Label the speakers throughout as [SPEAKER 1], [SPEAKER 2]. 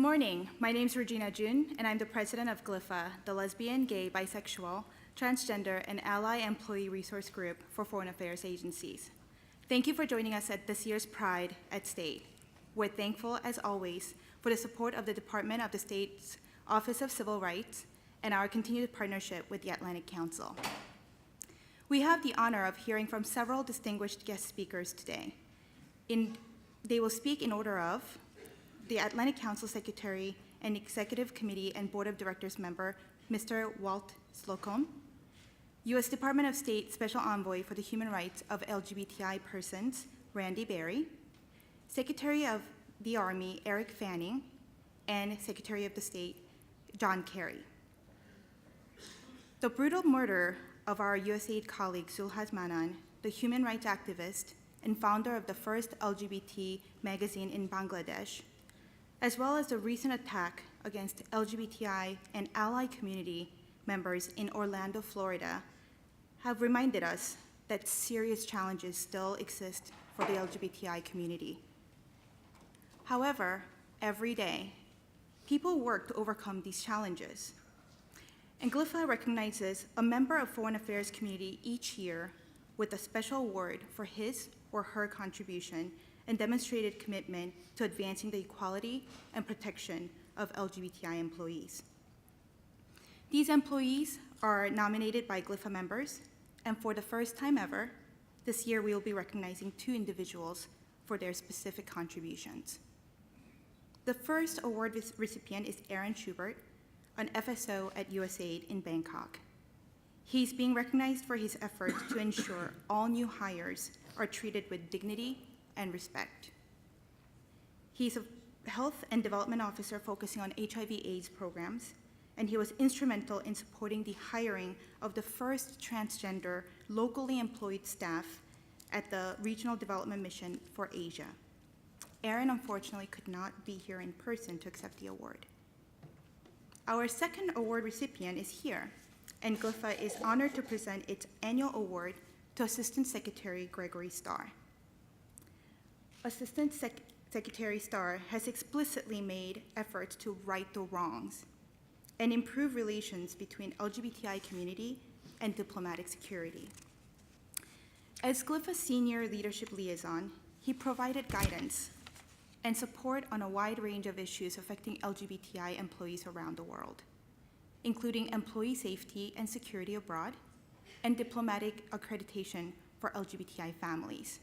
[SPEAKER 1] morning. My name is Regina Jun, and I'm the president of GLIFAA, the Lesbian, Gay, Bisexual, Transgender, and Ally Employee Resource Group for Foreign Affairs Agencies. Thank you for joining us at this year's Pride at State. We're thankful, as always, for the support of the Department of the State's Office of Civil Rights and our continued partnership with the Atlantic Council. We have the honor of hearing from several distinguished guest speakers today. They will speak in order of the Atlantic Council Secretary and Executive Committee and Board of Directors member, Mr. Walt Slocum, U.S. Department of State Special Envoy for the Human Rights of LGBTI Persons, Randy Berry, Secretary of the Army, Eric Fanning, and Secretary of the State, John Kerry. The brutal murder of our USAID colleague, Zulhaz Manan, the human rights activist and founder of the first LGBT magazine in Bangladesh, as well as the recent attack against LGBTI and ally community members in Orlando, Florida, have reminded us that serious challenges still exist for the LGBTI community. However, every day, people work to overcome these challenges. And GLIFAA recognizes a member of Foreign Affairs community each year with a special award for his or her contribution and demonstrated commitment to advancing the equality and protection of LGBTI employees. These employees are nominated by GLIFAA members, and for the first time ever, this year we will be recognizing 2 individuals for their specific contributions. The first award recipient is Aaron Schubert, an FSO at USAID in Bangkok. He's being recognized for his efforts to ensure all new hires are treated with dignity and respect. He's a health and development officer focusing on HIV/AIDS programs, and he was instrumental in supporting the hiring of the first transgender locally employed staff at the Regional Development Mission for Asia. Aaron unfortunately could not be here in person to accept the award. Our second award recipient is here, and GLIFAA is honored to present its annual award to Assistant Secretary Gregory Starr. Assistant Secretary Starr has explicitly made efforts to right the wrongs and improve relations between LGBTI community and diplomatic security. As GLIFAA's senior leadership liaison, he provided guidance and support on a wide range of issues affecting LGBTI employees around the world, including employee safety and security abroad and diplomatic accreditation for LGBTI families.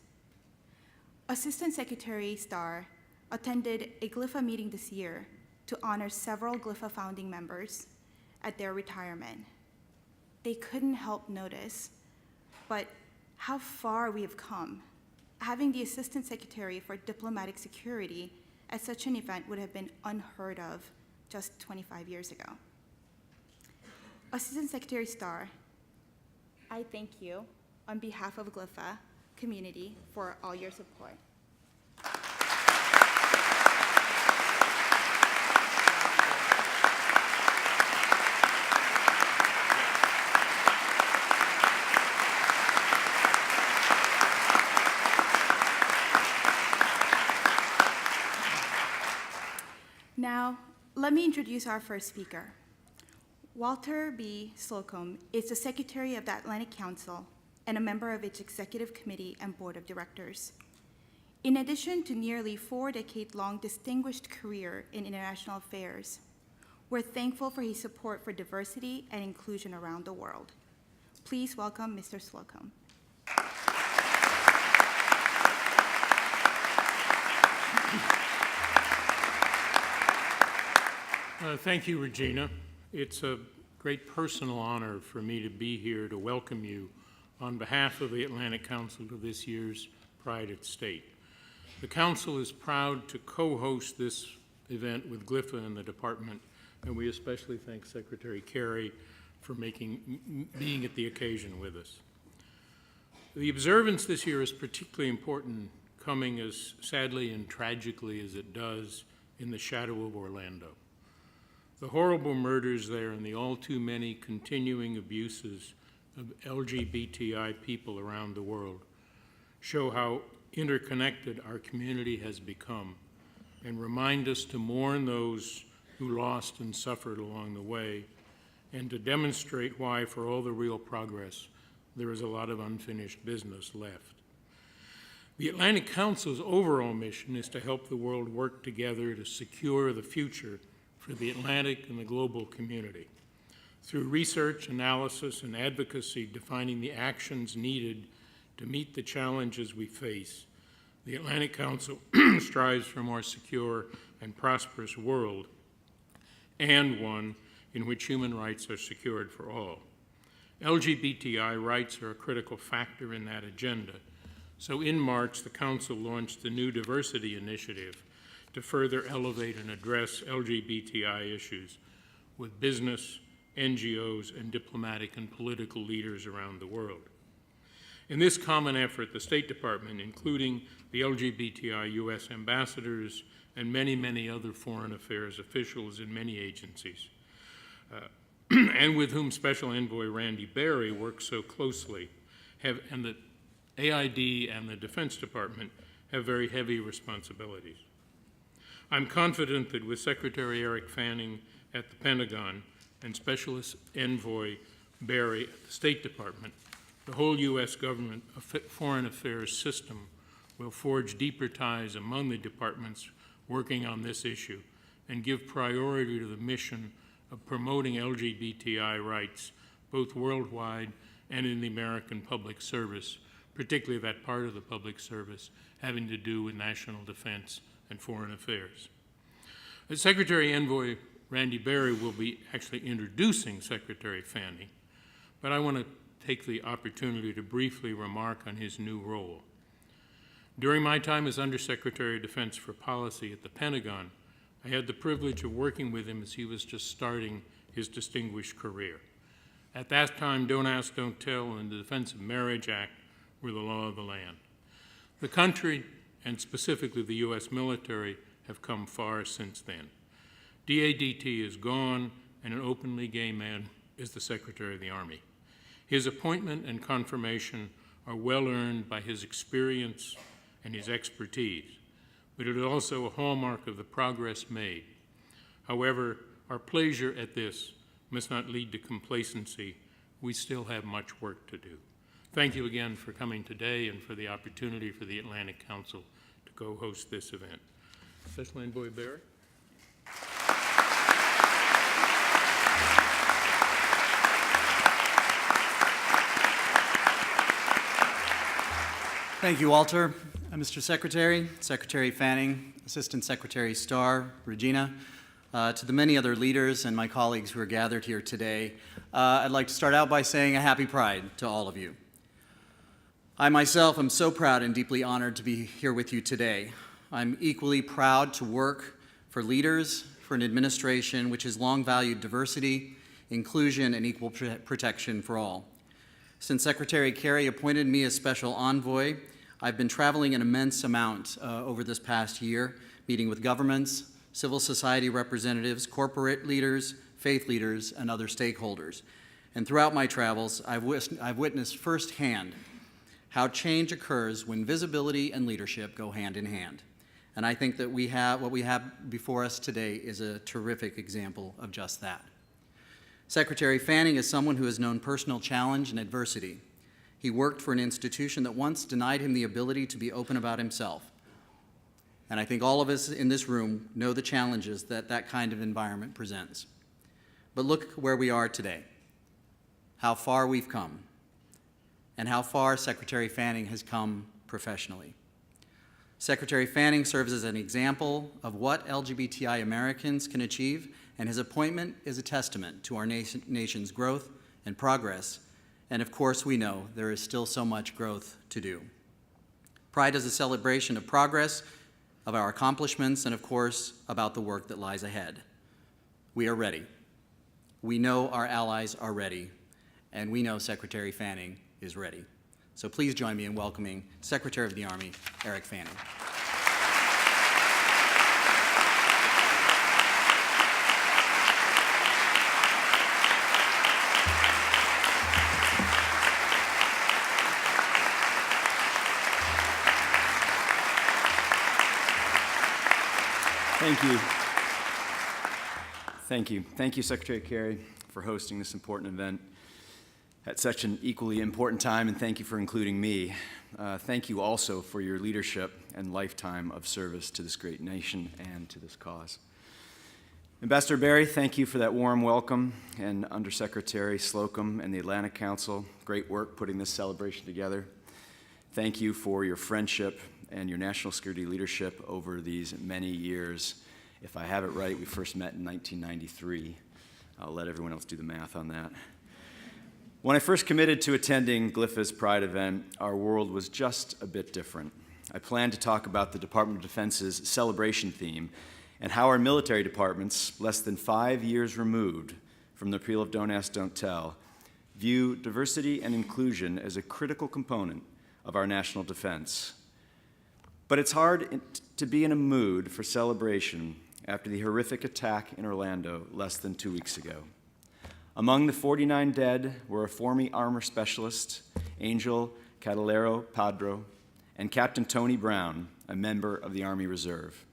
[SPEAKER 1] Assistant Secretary Starr attended a GLIFAA meeting this year to honor several GLIFAA founding members at their retirement. They couldn't help notice, but how far we have come. Having the Assistant Secretary for Diplomatic Security at such an event would have been unheard of just 25 years ago. Assistant Secretary Starr, I thank you on behalf of GLIFAA community for all your support. Now, let me introduce our first speaker. Walter B. Slocum is the Secretary of the Atlantic Council and a member of its Executive Committee and Board of Directors. In addition to nearly 4-decade-long distinguished career in international affairs, we're thankful for his support for diversity and inclusion around the world. Please welcome Mr. Slocum.
[SPEAKER 2] Thank you, Regina. It's a great personal honor for me to be here to welcome you on behalf of the Atlantic Council to this year's Pride at State. The Council is proud to co-host this event with GLIFAA and the Department, and we especially thank Secretary Kerry for being at the occasion with us. The observance this year is particularly important, coming as sadly and tragically as it does in the shadow of Orlando. The horrible murders there and the all too many continuing abuses of LGBTI people around the world show how interconnected our community has become and remind us to mourn those who lost and suffered along the way, and to demonstrate why, for all the real progress, there is a lot of unfinished business left. The Atlantic Council's overall mission is to help the world work together to secure the future for the Atlantic and the global community. Through research, analysis, and advocacy defining the actions needed to meet the challenges we face, the Atlantic Council strives for a more secure and prosperous world, and one in which human rights are secured for all. LGBTI rights are a critical factor in that agenda. So in March, the Council launched the new Diversity Initiative to further elevate and address LGBTI issues with business, NGOs, and diplomatic and political leaders around the world. In this common effort, the State Department, including the LGBTI U.S. ambassadors and many, many other foreign affairs officials in many agencies, and with whom Special Envoy Randy Barry works so closely, and the AID and the Defense Department have very heavy responsibilities. I'm confident that with Secretary Eric Fanning at the Pentagon and Special Envoy Barry at the State Department, the whole U.S. government foreign affairs system will forge deeper ties among the departments working on this issue and give priority to the mission of promoting LGBTI rights both worldwide and in the American public service, particularly that part of the public service having to do with national defense and foreign affairs. Secretary Envoy Randy Barry will be actually introducing Secretary Fanning, but I want to take the opportunity to briefly remark on his new role. During my time as Undersecretary of Defense for Policy at the Pentagon, I had the privilege of working with him as he was just starting his distinguished career. At that time, Don't Ask, Don't Tell, and the Defense of Marriage Act were the law of the land. The country, and specifically the U.S. military, have come far since then. DADT is gone, and an openly gay man is the Secretary of the Army. His appointment and confirmation are well earned by his experience and his expertise, but it is also a hallmark of the progress made. However, our pleasure at this must not lead to complacency. We still have much work to do. Thank you again for coming today and for the opportunity for the Atlantic Council to co-host this event. Special Envoy Barry.
[SPEAKER 3] Thank you, Walter. Mr. Secretary, Secretary Fanning, Assistant Secretary Starr, Regina, to the many other leaders and my colleagues who are gathered here today, I'd like to start out by saying a happy Pride to all of you. I myself am so proud and deeply honored to be here with you today. I'm equally proud to work for leaders, for an administration which has long valued diversity, inclusion, and equal protection for all. Since Secretary Kerry appointed me as Special Envoy, I've been traveling an immense amount over this past year, meeting with governments, civil society representatives, corporate leaders, faith leaders, and other stakeholders. And throughout my travels, I've witnessed firsthand how change occurs when visibility and leadership go hand in hand. And I think that what we have before us today is a terrific example of just that. Secretary Fanning is someone who has known personal challenge and adversity. He worked for an institution that once denied him the ability to be open about himself. And I think all of us in this room know the challenges that that kind of environment presents. But look where we are today, how far we've come, and how far Secretary Fanning has come professionally. Secretary Fanning serves as an example of what LGBTI Americans can achieve, and his appointment is a testament to our nation's growth and progress. And of course, we know there is still so much growth to do. Pride is a celebration of progress, of our accomplishments, and of course, about the work that lies ahead. We are ready. We know our allies are ready, and we know Secretary Fanning is ready. So please join me in welcoming Secretary of the Army, Eric Fanning.
[SPEAKER 4] Thank you. Thank you. Thank you, Secretary Kerry, for hosting this important event at such an equally important time, and thank you for including me. Thank you also for your leadership and lifetime of service to this great nation and to this cause. Ambassador Berry, thank you for that warm welcome, and Undersecretary Slocum and the Atlantic Council, great work putting this celebration together. Thank you for your friendship and your national security leadership over these many years. If I have it right, we first met in 1993. I'll let everyone else do the math on that. When I first committed to attending GLIFAA's Pride event, our world was just a bit different. I planned to talk about the Department of Defense's celebration theme and how our military departments, less than 5 years removed from the repeal of Don't Ask, Don't Tell, view diversity and inclusion as a critical component of our national defense. But it's hard to be in a mood for celebration after the horrific attack in Orlando less than 2 weeks ago. Among the 49 dead were a former armor specialist, Angel Catalero Padro, and Captain Tony Brown, a member of the Army Reserve.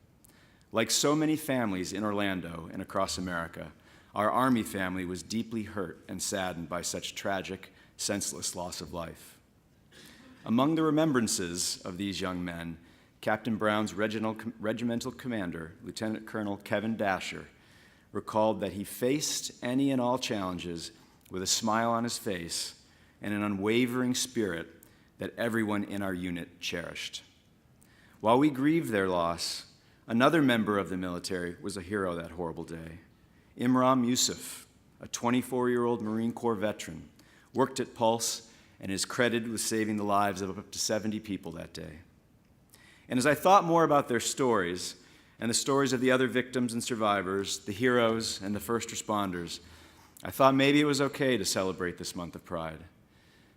[SPEAKER 4] Like so many families in Orlando and across America, our Army family was deeply hurt and saddened by such tragic, senseless loss of life. Among the remembrances of these young men, Captain Brown's regimental commander, Lieutenant Colonel Kevin Dasher, recalled that he faced any and all challenges with a smile on his face and an unwavering spirit that everyone in our unit cherished. While we grieved their loss, another member of the military was a hero that horrible day. Imram Yusuf, a 24-year-old Marine Corps veteran, worked at Pulse and is credited with saving the lives of up to 70 people that day. And as I thought more about their stories and the stories of the other victims and survivors, the heroes and the first responders, I thought maybe it was okay to celebrate this month of Pride.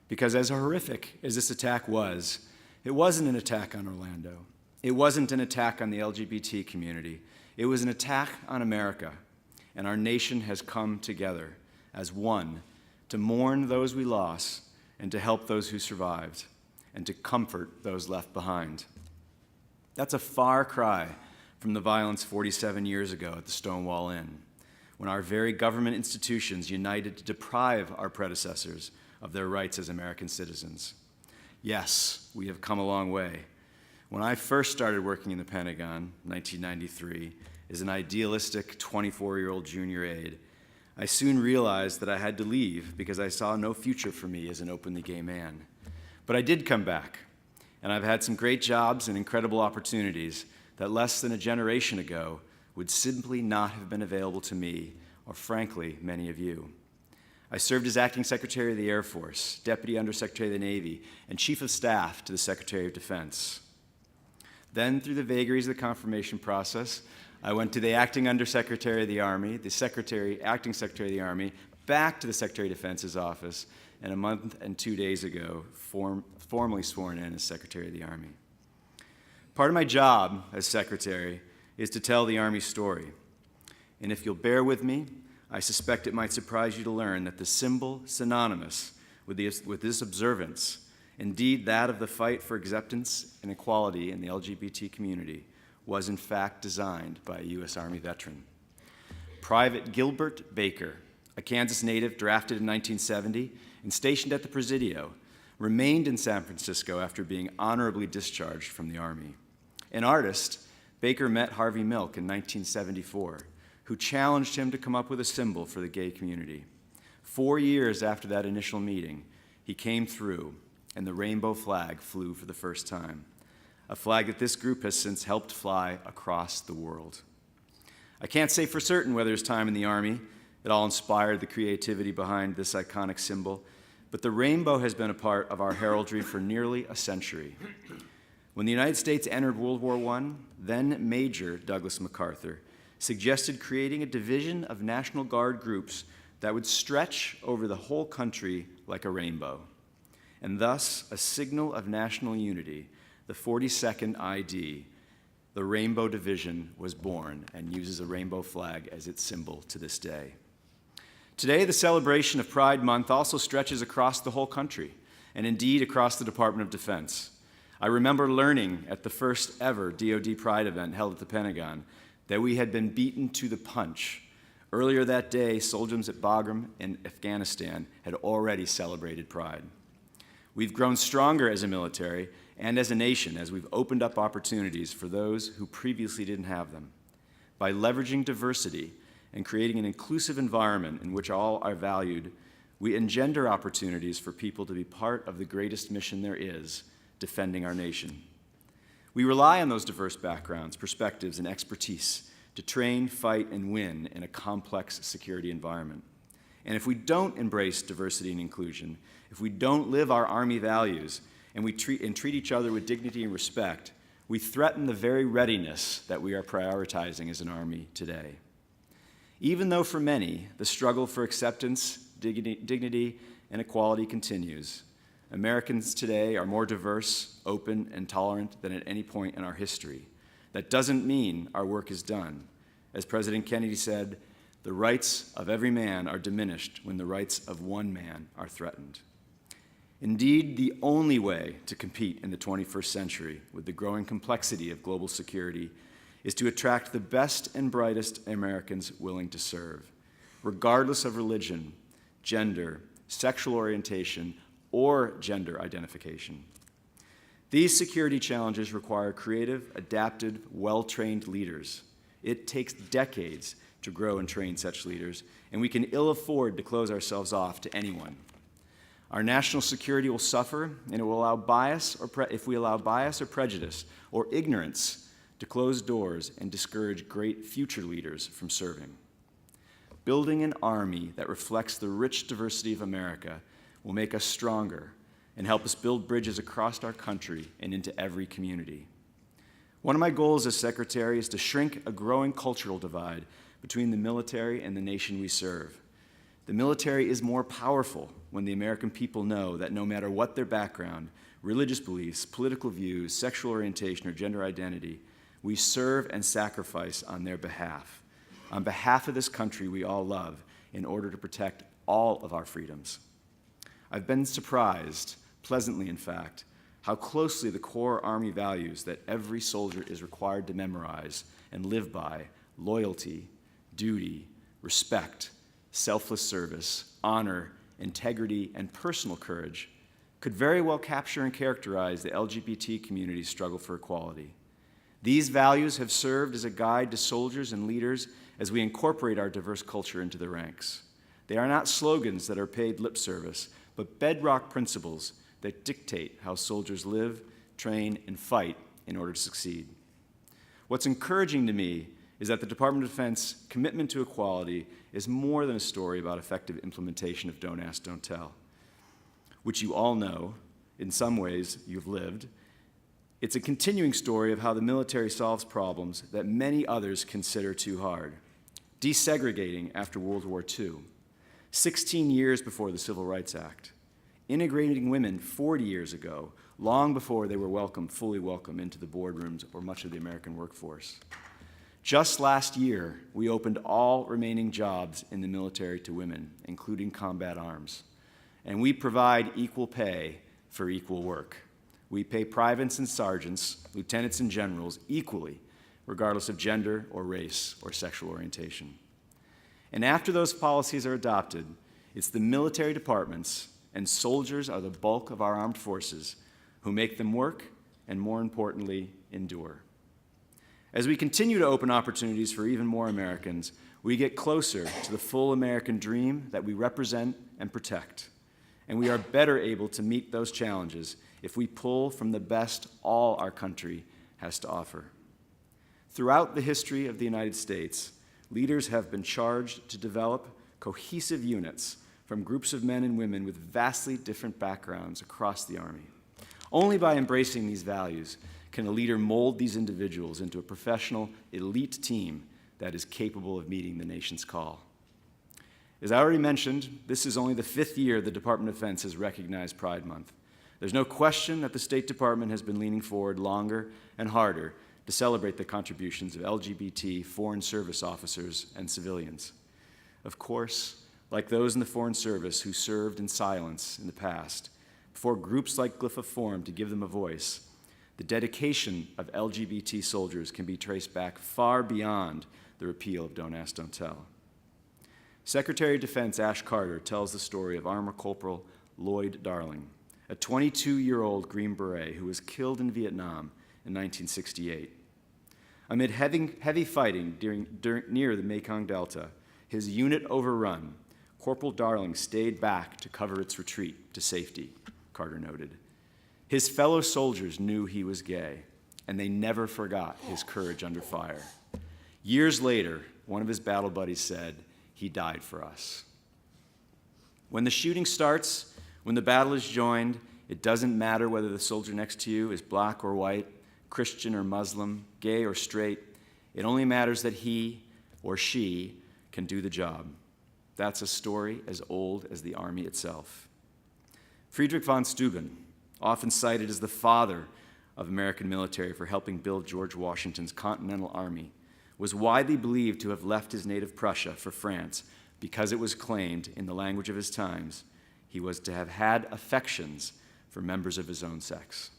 [SPEAKER 4] Because as horrific as this attack was, it wasn't an attack on Orlando. It wasn't an attack on the LGBT community. It was an attack on America. And our nation has come together as one to mourn those we lost and to help those who survived and to comfort those left behind. That's a far cry from the violence 47 years ago at the Stonewall Inn, when our very government institutions united to deprive our predecessors of their rights as American citizens. Yes, we have come a long way. When I first started working in the Pentagon, 1993, as an idealistic 24-year-old junior aide, I soon realized that I had to leave because I saw no future for me as an openly gay man. But I did come back. And I've had some great jobs and incredible opportunities that less than a generation ago would simply not have been available to me, or frankly, many of you. I served as Acting Secretary of the Air Force, Deputy Undersecretary of the Navy, and Chief of Staff to the Secretary of Defense. Then, through the vagaries of the confirmation process, I went to the Acting Undersecretary of the Army, the Acting Secretary of the Army, back to the Secretary of Defense's office, and a month and 2 days ago, formally sworn in as Secretary of the Army. Part of my job as Secretary is to tell the Army story. And if you'll bear with me, I suspect it might surprise you to learn that the symbol synonymous with this observance, indeed that of the fight for acceptance and equality in the LGBT community, was in fact designed by a U.S. Army veteran. Private Gilbert Baker, a Kansas native drafted in 1970 and stationed at the Presidio, remained in San Francisco after being honorably discharged from the Army. An artist, Baker met Harvey Milk in 1974, who challenged him to come up with a symbol for the gay community. 4 years after that initial meeting, he came through, and the rainbow flag flew for the first time, a flag that this group has since helped fly across the world. I can't say for certain whether his time in the Army at all inspired the creativity behind this iconic symbol, but the rainbow has been a part of our heraldry for nearly a century. When the United States entered World War I, then Major Douglas MacArthur suggested creating a division of National Guard groups that would stretch over the whole country like a rainbow, and thus a signal of national unity, the 42nd ID, the Rainbow Division, was born and uses a rainbow flag as its symbol to this day. Today, the celebration of Pride Month also stretches across the whole country, and indeed across the Department of Defense. I remember learning at the first ever DoD Pride event held at the Pentagon that we had been beaten to the punch. Earlier that day, soldiers at Bagram in Afghanistan had already celebrated Pride. We've grown stronger as a military and as a nation as we've opened up opportunities for those who previously didn't have them. By leveraging diversity and creating an inclusive environment in which all are valued, we engender opportunities for people to be part of the greatest mission there is, defending our nation. We rely on those diverse backgrounds, perspectives, and expertise to train, fight, and win in a complex security environment. And if we don't embrace diversity and inclusion, if we don't live our Army values, and we treat each other with dignity and respect, we threaten the very readiness that we are prioritizing as an Army today. Even though for many, the struggle for acceptance, dignity, and equality continues, Americans today are more diverse, open, and tolerant than at any point in our history. That doesn't mean our work is done. As President Kennedy said, the rights of every man are diminished when the rights of one man are threatened. Indeed, the only way to compete in the 21st century with the growing complexity of global security is to attract the best and brightest Americans willing to serve, regardless of religion, gender, sexual orientation, or gender identification. These security challenges require creative, adapted, well-trained leaders. It takes decades to grow and train such leaders, and we can ill afford to close ourselves off to anyone. Our national security will suffer, and it will allow bias if we allow bias or prejudice or ignorance to close doors and discourage great future leaders from serving. Building an Army that reflects the rich diversity of America will make us stronger and help us build bridges across our country and into every community. One of my goals as Secretary is to shrink a growing cultural divide between the military and the nation we serve. The military is more powerful when the American people know that no matter what their background, religious beliefs, political views, sexual orientation, or gender identity, we serve and sacrifice on their behalf, on behalf of this country we all love, in order to protect all of our freedoms. I've been surprised, pleasantly in fact, how closely the core Army values that every soldier is required to memorize and live by, loyalty, duty, respect, selfless service, honor, integrity, and personal courage, could very well capture and characterize the LGBT community's struggle for equality. These values have served as a guide to soldiers and leaders as we incorporate our diverse culture into the ranks. They are not slogans that are paid lip service, but bedrock principles that dictate how soldiers live, train, and fight in order to succeed. What's encouraging to me is that the Department of Defense commitment to equality is more than a story about effective implementation of Don't Ask, Don't Tell, which you all know, in some ways you've lived. It's a continuing story of how the military solves problems that many others consider too hard. Desegregating after World War II, 16 years before the Civil Rights Act, integrating women 40 years ago, long before they were fully welcome into the boardrooms or much of the American workforce. Just last year, we opened all remaining jobs in the military to women, including combat arms. And we provide equal pay for equal work. We pay privates and sergeants, lieutenants and generals equally, regardless of gender or race or sexual orientation. And after those policies are adopted, it's the military departments, and soldiers are the bulk of our armed forces, who make them work and, more importantly, endure. As we continue to open opportunities for even more Americans, we get closer to the full American dream that we represent and protect. And we are better able to meet those challenges if we pull from the best all our country has to offer. Throughout the history of the United States, leaders have been charged to develop cohesive units from groups of men and women with vastly different backgrounds across the Army. Only by embracing these values can a leader mold these individuals into a professional, elite team that is capable of meeting the nation's call. As I already mentioned, this is only the 5th year the Department of Defense has recognized Pride Month. There's no question that the State Department has been leaning forward longer and harder to celebrate the contributions of LGBT foreign service officers and civilians. Of course, like those in the Foreign Service who served in silence in the past, before groups like GLIFAA formed to give them a voice, the dedication of LGBT soldiers can be traced back far beyond the repeal of Don't Ask, Don't Tell. Secretary of Defense Ash Carter tells the story of Armor Corporal Lloyd Darling, a 22-year-old Green Beret who was killed in Vietnam in 1968. Amid heavy fighting near the Mekong Delta, his unit overrun, Corporal Darling stayed back to cover its retreat to safety, Carter noted. His fellow soldiers knew he was gay, and they never forgot his courage under fire. Years later, one of his battle buddies said, "He died for us." When the shooting starts, when the battle is joined, it doesn't matter whether the soldier next to you is black or white, Christian or Muslim, gay or straight. It only matters that he or she can do the job. That's a story as old as the Army itself. Friedrich von Steuben, often cited as the father of American military for helping build George Washington's Continental Army, was widely believed to have left his native Prussia for France because it was claimed, in the language of his times, he was to have had affections for members of his own sex.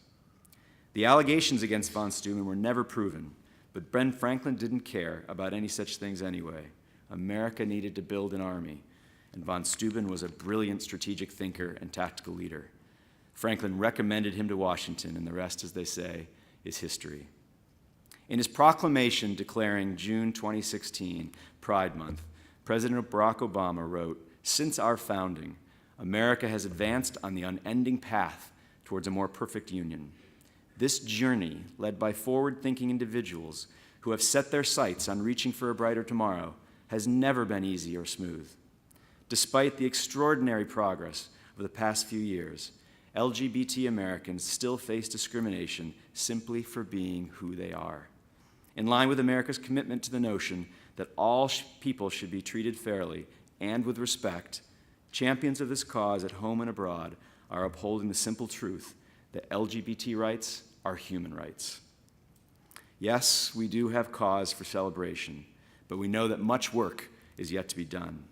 [SPEAKER 4] The allegations against von Steuben were never proven, but Ben Franklin didn't care about any such things anyway. America needed to build an army, and von Steuben was a brilliant strategic thinker and tactical leader. Franklin recommended him to Washington, and the rest, as they say, is history. In his proclamation declaring June 2016 Pride Month, President Barack Obama wrote, "Since our founding, America has advanced on the unending path towards a more perfect union. This journey, led by forward-thinking individuals who have set their sights on reaching for a brighter tomorrow, has never been easy or smooth. Despite the extraordinary progress of the past few years, LGBT Americans still face discrimination simply for being who they are. In line with America's commitment to the notion that all people should be treated fairly and with respect, champions of this cause at home and abroad are upholding the simple truth that LGBT rights are human rights." Yes, we do have cause for celebration, but we know that much work is yet to be done.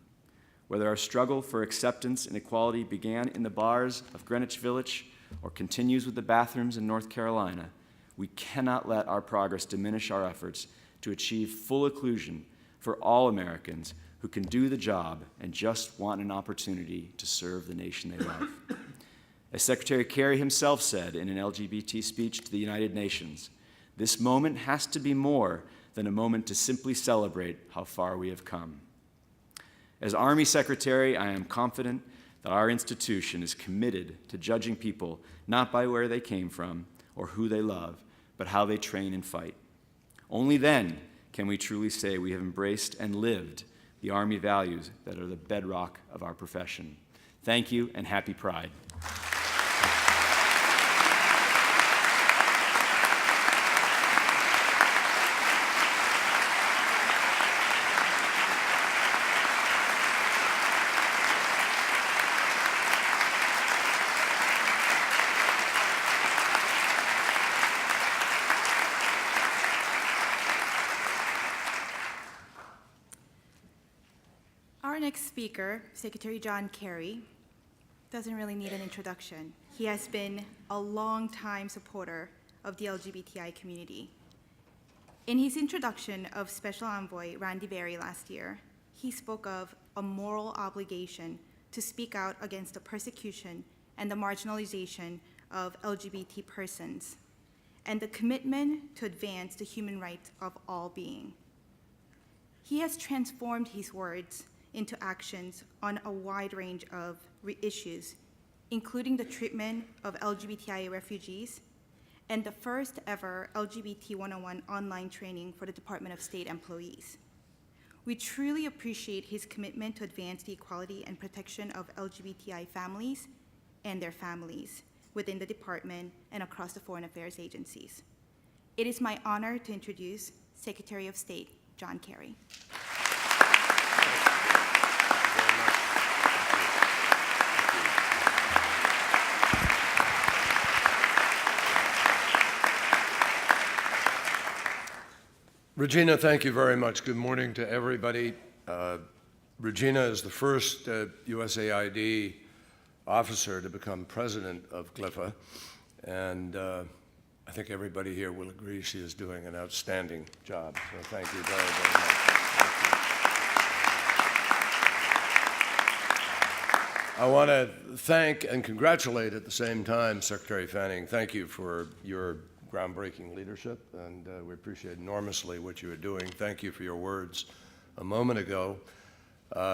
[SPEAKER 4] Whether our struggle for acceptance and equality began in the bars of Greenwich Village or continues with the bathrooms in North Carolina, we cannot let our progress diminish our efforts to achieve full inclusion for all Americans who can do the job and just want an opportunity to serve the nation they love. As Secretary Kerry himself said in an LGBT speech to the United Nations, this moment has to be more than a moment to simply celebrate how far we have come. As Army Secretary, I am confident that our institution is committed to judging people not by where they came from or who they love, but how they train and fight. Only then can we truly say we have embraced and lived the Army values that are the bedrock of our profession. Thank you, and happy Pride.
[SPEAKER 1] Our next speaker, Secretary John Kerry, doesn't really need an introduction. He has been a long-time supporter of the LGBTI community. In his introduction of Special Envoy Randy Berry last year, he spoke of a moral obligation to speak out against the persecution and the marginalization of LGBT persons, and the commitment to advance the human rights of all beings. He has transformed his words into actions on a wide range of issues, including the treatment of LGBTI refugees and the first ever LGBT 101 online training for the Department of State employees. We truly appreciate his commitment to advance the equality and protection of LGBTI families and their families within the department and across the foreign affairs agencies. It is my honor to introduce Secretary of State John Kerry.
[SPEAKER 5] Regina, thank you very much. Good morning to everybody. Regina is the first USAID officer to become president of GLIFAA, and I think everybody here will agree she is doing an outstanding job. So thank you very, very much. I want to thank and congratulate at the same time Secretary Fanning. Thank you for your groundbreaking leadership, and we appreciate enormously what you are doing. Thank you for your words a moment ago.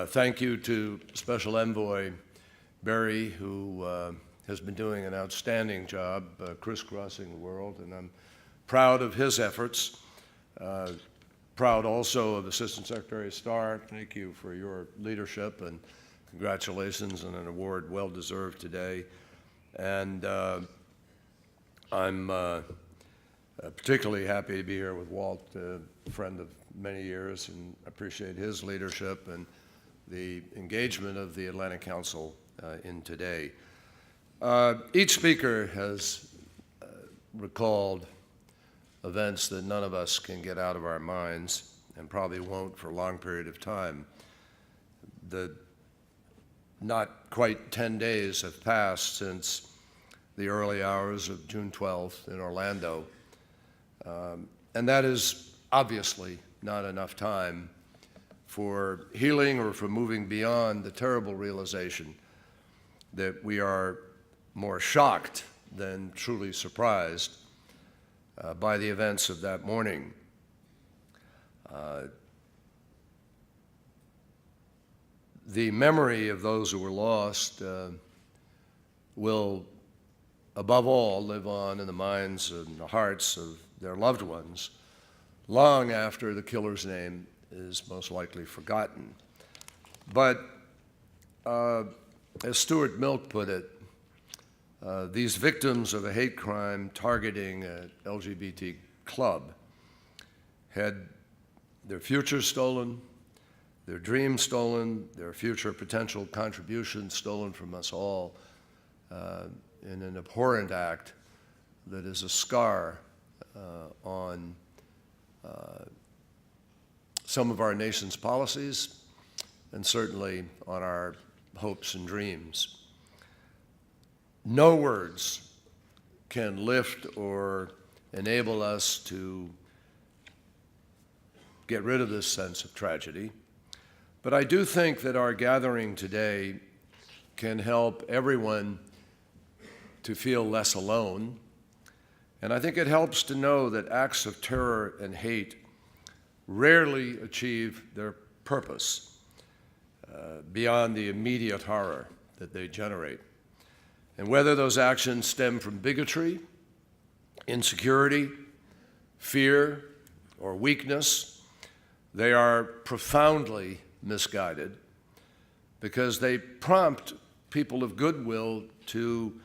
[SPEAKER 5] Thank you to Special Envoy Barry, who has been doing an outstanding job crisscrossing the world, and I'm proud of his efforts. Proud also of Assistant Secretary Starr. Thank you for your leadership, and congratulations on an award well-deserved today. And I'm particularly happy to be here with Walt, a friend of many years, and appreciate his leadership and the engagement of the Atlantic Council in today. Each speaker has recalled events that none of us can get out of our minds and probably won't for a long period of time. Not quite 10 days have passed since the early hours of June 12th in Orlando, and that is obviously not enough time for healing or for moving beyond the terrible realization that we are more shocked than truly surprised by the events of that morning. The memory of those who were lost will, above all, live on in the minds and the hearts of their loved ones long after the killer's name is most likely forgotten. But as Stuart Milk put it, these victims of a hate crime targeting an LGBT club had their future stolen, their dreams stolen, their future potential contributions stolen from us all in an abhorrent act that is a scar on some of our nation's policies and certainly on our hopes and dreams. No words can lift or enable us to get rid of this sense of tragedy. But I do think that our gathering today can help everyone to feel less alone. And I think it helps to know that acts of terror and hate rarely achieve their purpose beyond the immediate horror that they generate. And whether those actions stem from bigotry, insecurity, fear, or weakness, they are profoundly misguided because they prompt people of goodwill to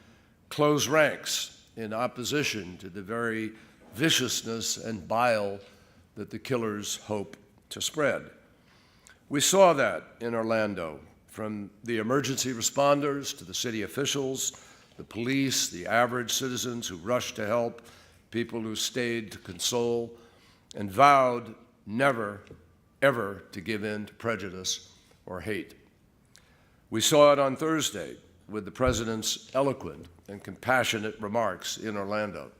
[SPEAKER 5] close ranks in opposition to the very viciousness and bile that the killers hope to spread. We saw that in Orlando, from the emergency responders to the city officials, the police, the average citizens who rushed to help, people who stayed to console, and vowed never, ever to give in to prejudice or hate. We saw it on Thursday with the president's eloquent and compassionate remarks in Orlando.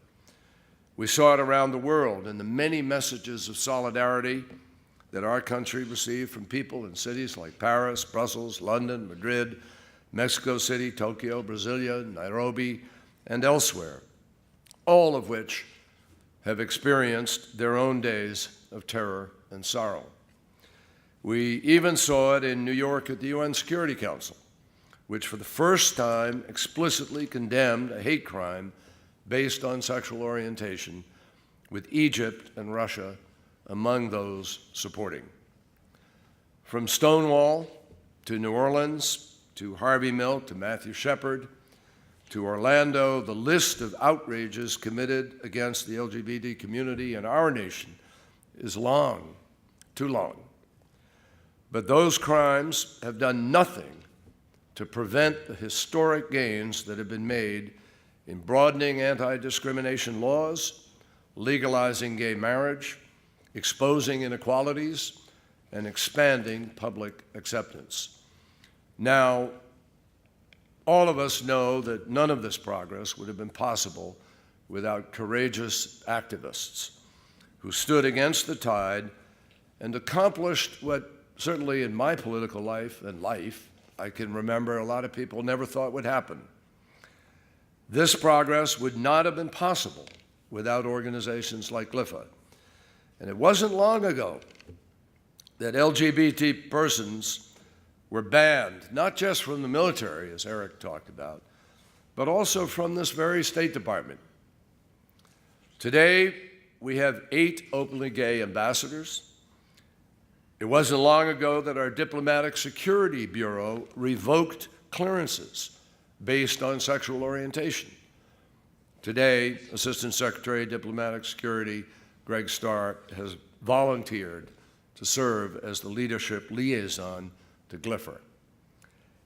[SPEAKER 5] We saw it around the world in the many messages of solidarity that our country received from people in cities like Paris, Brussels, London, Madrid, Mexico City, Tokyo, Brasilia, Nairobi, and elsewhere, all of which have experienced their own days of terror and sorrow. We even saw it in New York at the UN Security Council, which for the first time explicitly condemned a hate crime based on sexual orientation, with Egypt and Russia among those supporting. From Stonewall to New Orleans, to Harvey Milk, to Matthew Shepard, to Orlando, the list of outrages committed against the LGBT community in our nation is long, too long. But those crimes have done nothing to prevent the historic gains that have been made in broadening anti-discrimination laws, legalizing gay marriage, exposing inequalities, and expanding public acceptance. Now, all of us know that none of this progress would have been possible without courageous activists who stood against the tide and accomplished what, certainly in my political life and life, I can remember a lot of people never thought would happen. This progress would not have been possible without organizations like GLIFAA. And it wasn't long ago that LGBT persons were banned, not just from the military, as Eric talked about, but also from this very State Department. Today, we have 8 openly gay ambassadors. It wasn't long ago that our Diplomatic Security Bureau revoked clearances based on sexual orientation. Today, Assistant Secretary of Diplomatic Security Greg Starr has volunteered to serve as the leadership liaison to GLIFAA.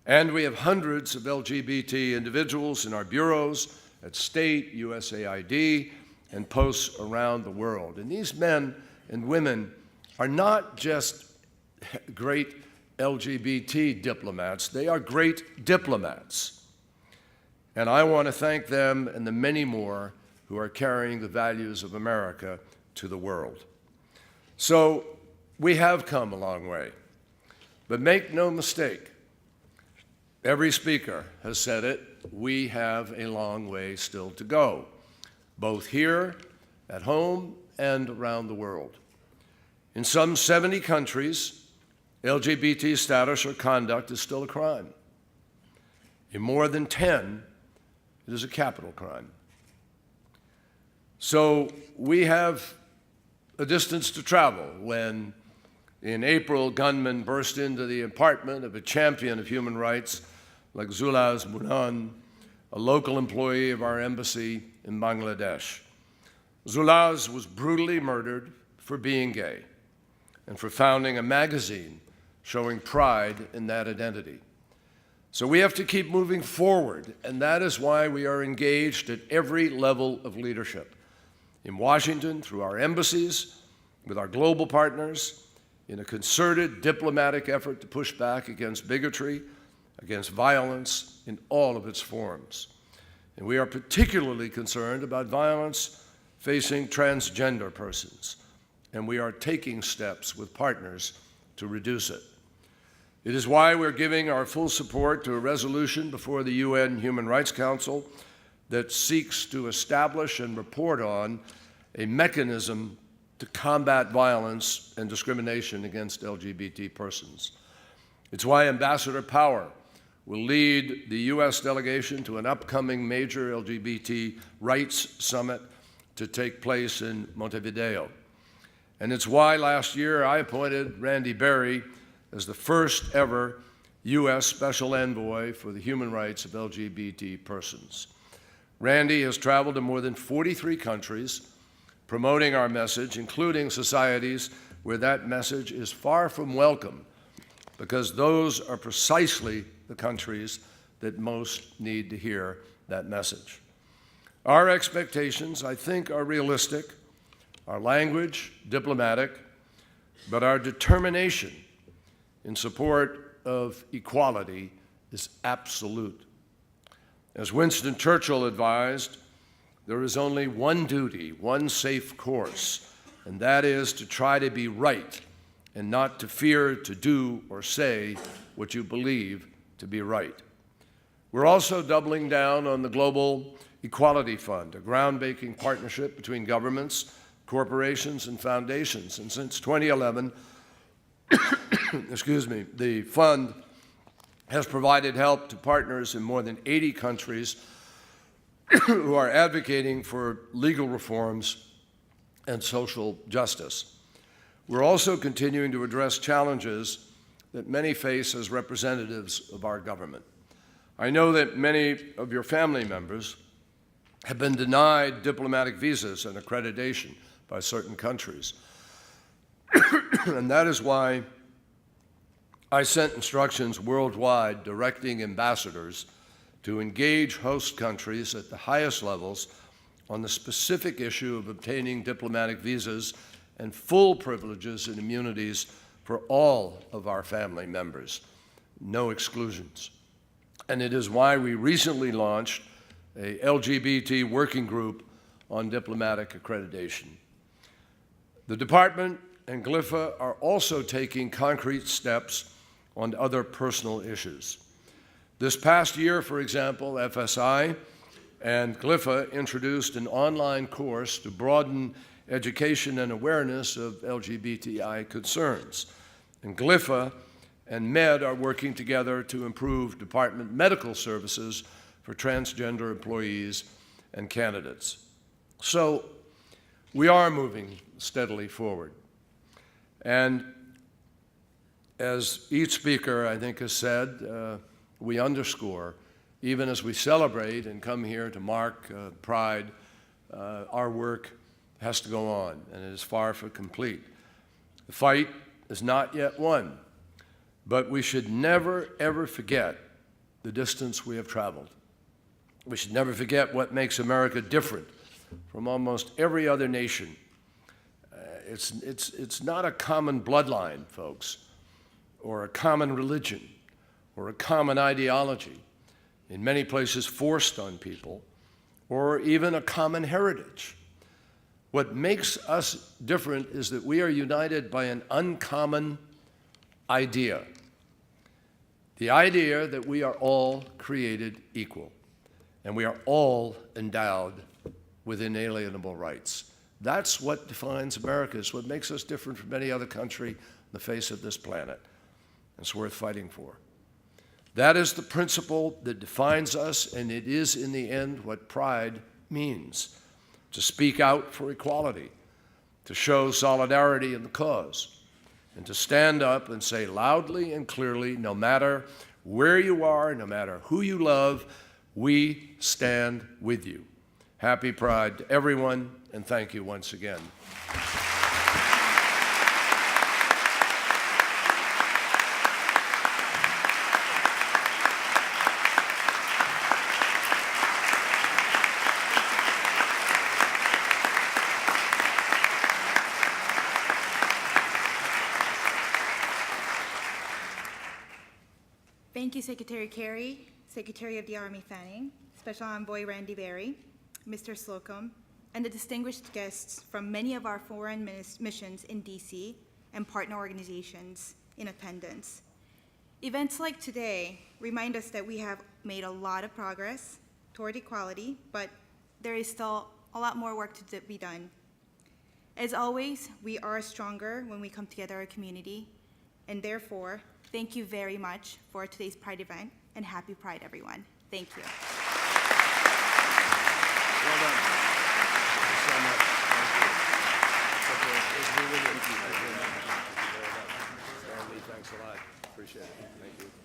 [SPEAKER 5] And we have hundreds of LGBT individuals in our bureaus, at state, USAID, and posts around the world. And these men and women are not just great LGBT diplomats, they are great diplomats. And I want to thank them and the many more who are carrying the values of America to the world. So we have come a long way, but make no mistake, every speaker has said it, we have a long way still to go, both here, at home, and around the world. In some 70 countries, LGBT status or conduct is still a crime. In more than 10, it is a capital crime. So we have a distance to travel when, in April, gunmen burst into the apartment of a champion of human rights like Zulaz Munan, a local employee of our embassy in Bangladesh. Zulaz was brutally murdered for being gay and for founding a magazine showing pride in that identity. So we have to keep moving forward, and that is why we are engaged at every level of leadership. In Washington, through our embassies, with our global partners, in a concerted diplomatic effort to push back against bigotry, against violence in all of its forms. And we are particularly concerned about violence facing transgender persons, and we are taking steps with partners to reduce it. It is why we're giving our full support to a resolution before the UN Human Rights Council that seeks to establish and report on a mechanism to combat violence and discrimination against LGBT persons. It's why Ambassador Power will lead the U.S. delegation to an upcoming major LGBT rights summit to take place in Montevideo. And it's why last year I appointed Randy Berry as the first ever U.S. Special Envoy for the human rights of LGBT persons. Randy has traveled to more than 43 countries, promoting our message, including societies where that message is far from welcome, because those are precisely the countries that most need to hear that message. Our expectations, I think, are realistic, our language diplomatic, but our determination in support of equality is absolute. As Winston Churchill advised, there is only one duty, one safe course, and that is to try to be right and not to fear to do or say what you believe to be right. We're also doubling down on the Global Equality Fund, a groundbreaking partnership between governments, corporations, and foundations. And since 2011, the fund has provided help to partners in more than 80 countries who are advocating for legal reforms and social justice. We're also continuing to address challenges that many face as representatives of our government. I know that many of your family members have been denied diplomatic visas and accreditation by certain countries. And that is why I sent instructions worldwide directing ambassadors to engage host countries at the highest levels on the specific issue of obtaining diplomatic visas and full privileges and immunities for all of our family members, no exclusions. And it is why we recently launched a LGBT working group on diplomatic accreditation. The department and GLIFAA are also taking concrete steps on other personal issues. This past year, for example, FSI and GLIFAA introduced an online course to broaden education and awareness of LGBTI concerns. And GLIFAA and MED are working together to improve department medical services for transgender employees and candidates. So we are moving steadily forward. And as each speaker, I think, has said, we underscore, even as we celebrate and come here to mark Pride, our work has to go on, and it is far from complete. The fight is not yet won, but we should never, ever forget the distance we have traveled. We should never forget what makes America different from almost every other nation. It's not a common bloodline, folks, or a common religion, or a common ideology, in many places forced on people, or even a common heritage. What makes us different is that we are united by an uncommon idea. The idea that we are all created equal, and we are all endowed with inalienable rights. That's what defines America. It's what makes us different from any other country on the face of this planet. It's worth fighting for. That is the principle that defines us, and it is, in the end, what pride means: to speak out for equality, to show solidarity in the cause, and to stand up and say loudly and clearly, no matter where you are, no matter who you love, we stand with you. Happy Pride to everyone, and thank you once again.
[SPEAKER 1] Thank you, Secretary Kerry, Secretary of the Army Fanning, Special Envoy Randy Berry, Mr. Slocum, and the distinguished guests from many of our foreign missions in DC and partner organizations in attendance. Events like today remind us that we have made a lot of progress toward equality, but there is still a lot more work to be done. As always, we are stronger when we come together as a community, and therefore, thank you very much for today's Pride event, and happy Pride, everyone. Thank you.
[SPEAKER 5] Well done. Thank you so much. Thank you. Stanley, thanks a lot. Appreciate it. Thank you.